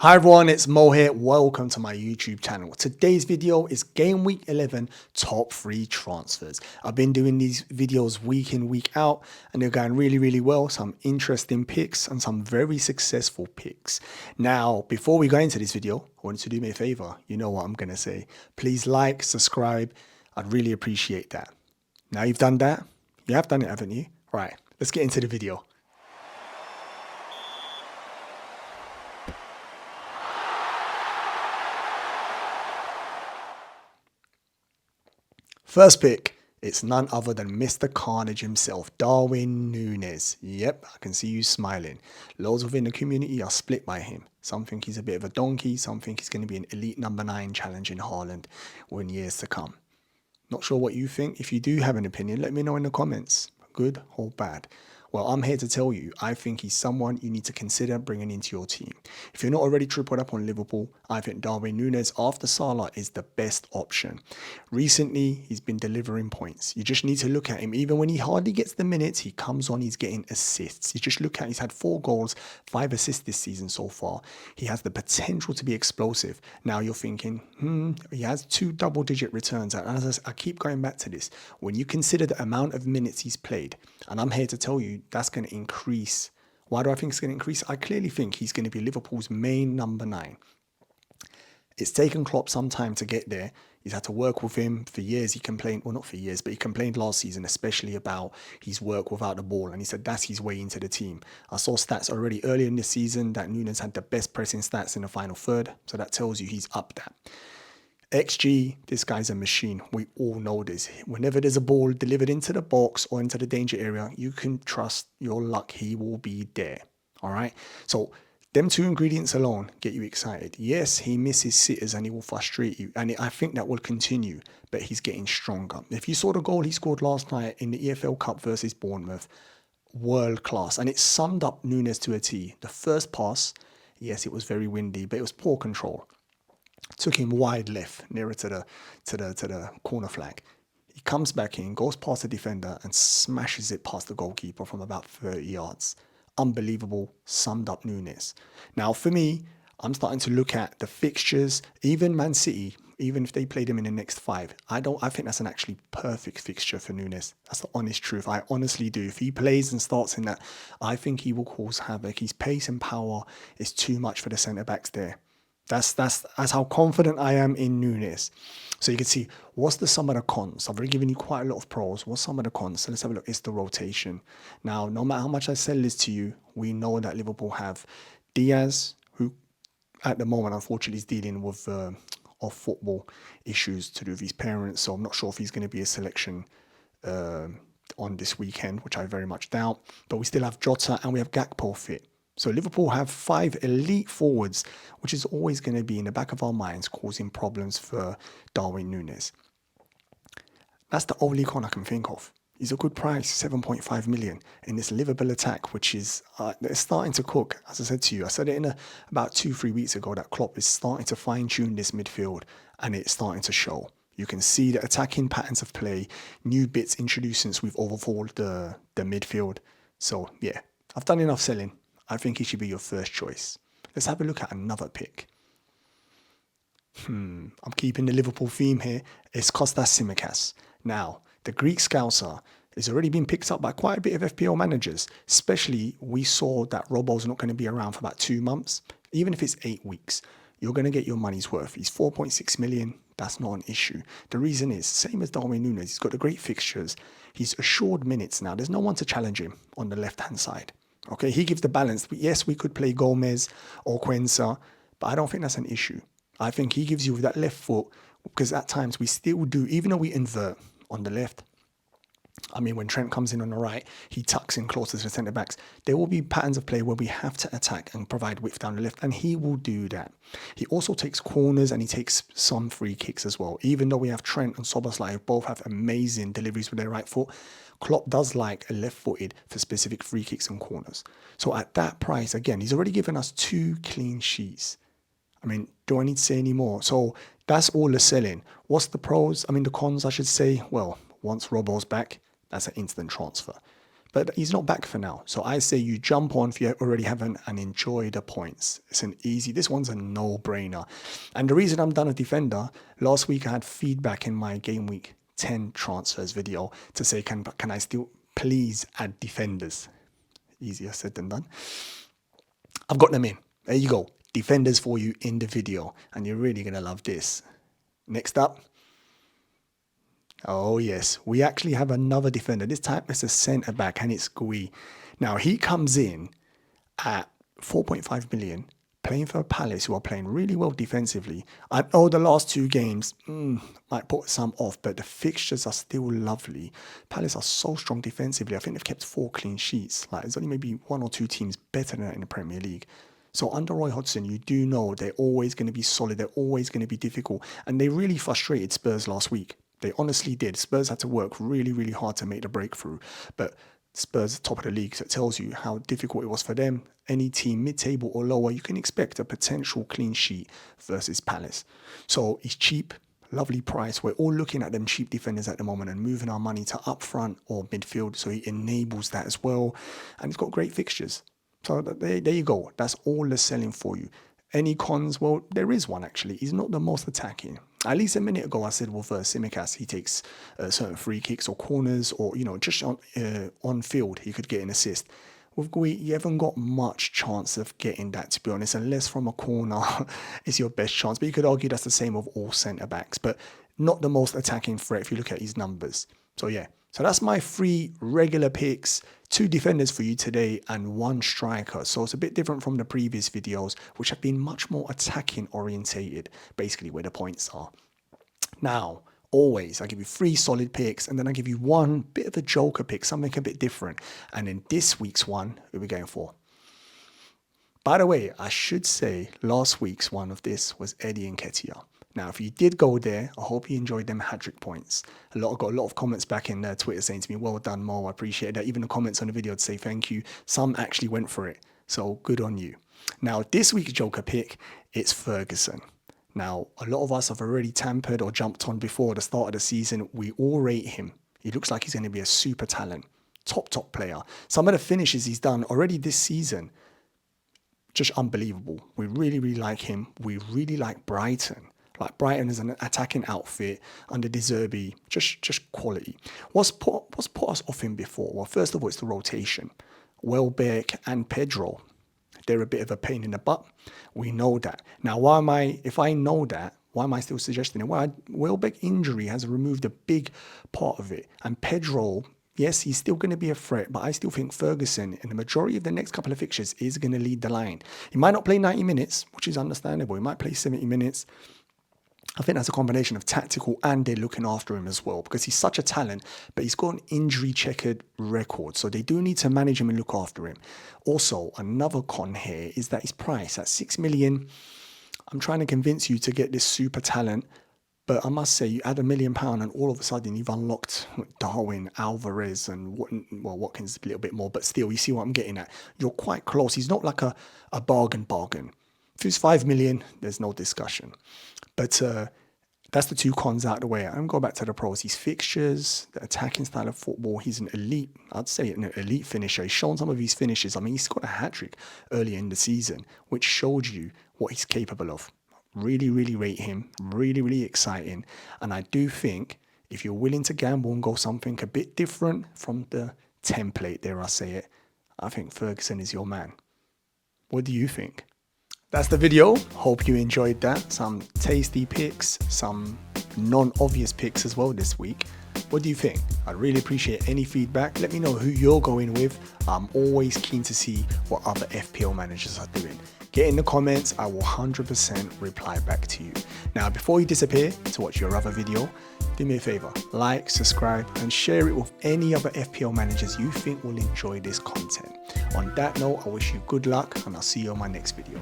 Hi everyone, it's Mo here. Welcome to my YouTube channel. Today's video is Game Week 11 Top 3 Transfers. I've been doing these videos week in, week out, and they're going really well. Some interesting picks and some very successful picks. Now, before we go into this video, I want you to do me a favor. You know what I'm going to say. Please like, subscribe. I'd really appreciate that. Now you've done that. You have done it, haven't you? Right, let's get into the video. First pick, it's none other than Mr. Carnage himself, Darwin Nunes. Yep, I can see you smiling. Loads within the community are split by him. Some think he's a bit of a donkey, some think he's going to be an elite number 9 challenging Haaland in years to come. Not sure what you think. If you do have an opinion, let me know in the comments. Good or bad? Well, I'm here to tell you, I think he's someone you need to consider bringing into your team. If you're not already tripled up on Liverpool, I think Darwin Nunes after Salah is the best option. Recently, he's been delivering points. You just need to look at him. Even when he hardly gets the minutes, he comes on, he's getting assists. You just look at, he's had 4 goals, 5 assists this season so far. He has the potential to be explosive. Now you're thinking, he has 2 double-digit returns. And as I keep going back to this, when you consider the amount of minutes he's played, and I'm here to tell you, that's going to increase. Why do I think it's going to increase? I clearly think he's going to be Liverpool's main number 9. It's taken Klopp some time to get there. He's had to work with him for years. He complained, well, not for years, but he complained last season, especially about his work without the ball. And he said that's his way into the team. I saw stats already earlier in the season that Nunez had the best pressing stats in the final third. So that tells you he's up that. XG, this guy's a machine. We all know this. Whenever there's a ball delivered into the box or into the danger area, you can trust your luck. He will be there. All right. So them 2 ingredients alone get you excited. Yes, he misses sitters and he will frustrate you. And I think that will continue, but he's getting stronger. If you saw the goal he scored last night in the EFL Cup versus Bournemouth, world class. And it summed up Nunez to a T. The first pass, yes, it was very windy, but it was poor control. Took him wide left, nearer to the corner flag. He comes back in, goes past the defender and smashes it past the goalkeeper from about 30 yards. Unbelievable, summed up Nunez. Now for me, I'm starting to look at the fixtures, even Man City, even if they played him in the next 5. I think that's an actually perfect fixture for Nunez. That's the honest truth. I honestly do. If he plays and starts in that, I think he will cause havoc. His pace and power is too much for the centre-backs there. That's how confident I am in Nunez. So you can see, what's the sum of the cons? I've already given you quite a lot of pros. What's some of the cons? So let's have a look. It's the rotation. Now, no matter how much I sell this to you, we know that Liverpool have Diaz, who at the moment, unfortunately, is dealing with off-football issues to do with his parents. So I'm not sure if he's going to be a selection on this weekend, which I very much doubt. But we still have Jota and we have Gakpo fit. So Liverpool have 5 elite forwards, which is always going to be in the back of our minds, causing problems for Darwin Nunes. That's the only con I can think of. He's a good price, 7.5 million, in this Liverpool attack, which is they're starting to cook. As I said to you, I said it about 2-3 weeks ago that Klopp is starting to fine-tune this midfield, and it's starting to show. You can see the attacking patterns of play, new bits introduced since we've overhauled the midfield. So yeah, I've done enough selling. I think he should be your first choice. Let's have a look at another pick. I'm keeping the Liverpool theme here. It's Costas Simas. Now, the Greek Scouser has already been picked up by quite a bit of FPL managers. Especially, we saw that Robbo's not going to be around for about 2 months. Even if it's 8 weeks, you're going to get your money's worth. He's 4.6 million. That's not an issue. The reason is, same as Darwin Nunes, he's got the great fixtures. He's assured minutes now. There's no one to challenge him on the left-hand side. Okay, he gives the balance. Yes, we could play Gomez or Quensa, but I don't think that's an issue. I think he gives you that left foot, because at times we still do, even though we invert on the left. I mean, when Trent comes in on the right, he tucks in closer to the centre-backs. There will be patterns of play where we have to attack and provide width down the left, and he will do that. He also takes corners and he takes some free kicks as well. Even though we have Trent and Szoboszlai who both have amazing deliveries with their right foot, Klopp does like a left-footed for specific free kicks and corners. So at that price, again, he's already given us 2 clean sheets. I mean, do I need to say any more? So that's all the selling. What's the pros? I mean, the cons, I should say. Well, once Robbo's back, that's an instant transfer. but he's not back for now. So I say you jump on if you already haven't and enjoy the points. It's this one's a no-brainer. And the reason I'm done a defender, last week I had feedback in my game week 10 transfers video to say, can I still please add defenders? Easier said than done. I've got them in. There you go. Defenders for you in the video. And you're really going to love this. Next up. Oh, yes. We actually have another defender. This time it's a centre-back and it's Gui. Now, he comes in at 4.5 million, playing for Palace, who are playing really well defensively. I know the last two games might put some off, but the fixtures are still lovely. Palace are so strong defensively. I think they've kept 4 clean sheets. Like, there's only maybe 1 or 2 teams better than that in the Premier League. So under Roy Hodgson, you do know they're always going to be solid. They're always going to be difficult. And they really frustrated Spurs last week. They honestly did. Spurs had to work really, really hard to make the breakthrough. But Spurs top of the league, so it tells you how difficult it was for them. Any team mid-table or lower, you can expect a potential clean sheet versus Palace. So he's cheap, lovely price. We're all looking at them cheap defenders at the moment and moving our money to up front or midfield. So he enables that as well. And he's got great fixtures. So there you go. That's all the selling for you. Any cons? Well, there is one actually. He's not the most attacking. At least a minute ago, I said, well, for Tsimikas, he takes certain free kicks or corners or, just on field, he could get an assist. With Gui, you haven't got much chance of getting that, to be honest, unless from a corner is your best chance. But you could argue that's the same of all centre-backs, but not the most attacking threat if you look at his numbers. So, yeah. So that's my 3 regular picks, 2 defenders for you today and 1 striker. So it's a bit different from the previous videos, which have been much more attacking orientated, basically where the points are. Now, always, I give you 3 solid picks and then I give you 1 bit of a joker pick, something a bit different. And in this week's one, who are we going for? By the way, I should say last week's one of this was Eddie Nketiah. Now, if you did go there, I hope you enjoyed them hat-trick points. Got a lot of comments back in Twitter saying to me, well done, Mo, I appreciate that. Even the comments on the video to say thank you. Some actually went for it, so good on you. Now, this week's joker pick, it's Ferguson. Now, a lot of us have already tampered or jumped on before the start of the season. We all rate him. He looks like he's going to be a super talent, top player. Some of the finishes he's done already this season, just unbelievable. We really, really like him. We really like Brighton. Like Brighton is an attacking outfit under De Zerbi, just quality. What's put us off him before? Well, first of all, it's the rotation. Welbeck and Pedro, they're a bit of a pain in the butt. We know that. Now, if I know that, why am I still suggesting it? Well, Welbeck injury has removed a big part of it. And Pedro, yes, he's still going to be a threat, but I still think Ferguson, in the majority of the next couple of fixtures, is going to lead the line. He might not play 90 minutes, which is understandable. He might play 70 minutes. I think that's a combination of tactical and they're looking after him as well because he's such a talent, but he's got an injury-checkered record. So they do need to manage him and look after him. Also, another con here is that his price at 6 million, I'm trying to convince you to get this super talent, but I must say you add £1 million and all of a sudden you've unlocked Darwin, Alvarez and Watkins a little bit more, but still you see what I'm getting at. You're quite close. He's not like a bargain. If it's 5 million, there's no discussion. But that's the 2 cons out of the way. I'm going back to the pros. His fixtures, the attacking style of football, he's an elite, I'd say an elite finisher. He's shown some of his finishes. I mean, he's got a hat-trick earlier in the season, which showed you what he's capable of. Really, really rate him. Really, really exciting. And I do think if you're willing to gamble and go something a bit different from the template, dare I say it, I think Ferguson is your man. What do you think? That's the video. Hope you enjoyed that. Some tasty picks, some non-obvious picks as well this week. What do you think? I'd really appreciate any feedback. Let me know who you're going with. I'm always keen to see what other FPL managers are doing. Get in the comments. I will 100% reply back to you. Now, before you disappear to watch your other video, do me a favor, like, subscribe, and share it with any other FPL managers you think will enjoy this content. On that note, I wish you good luck, and I'll see you on my next video.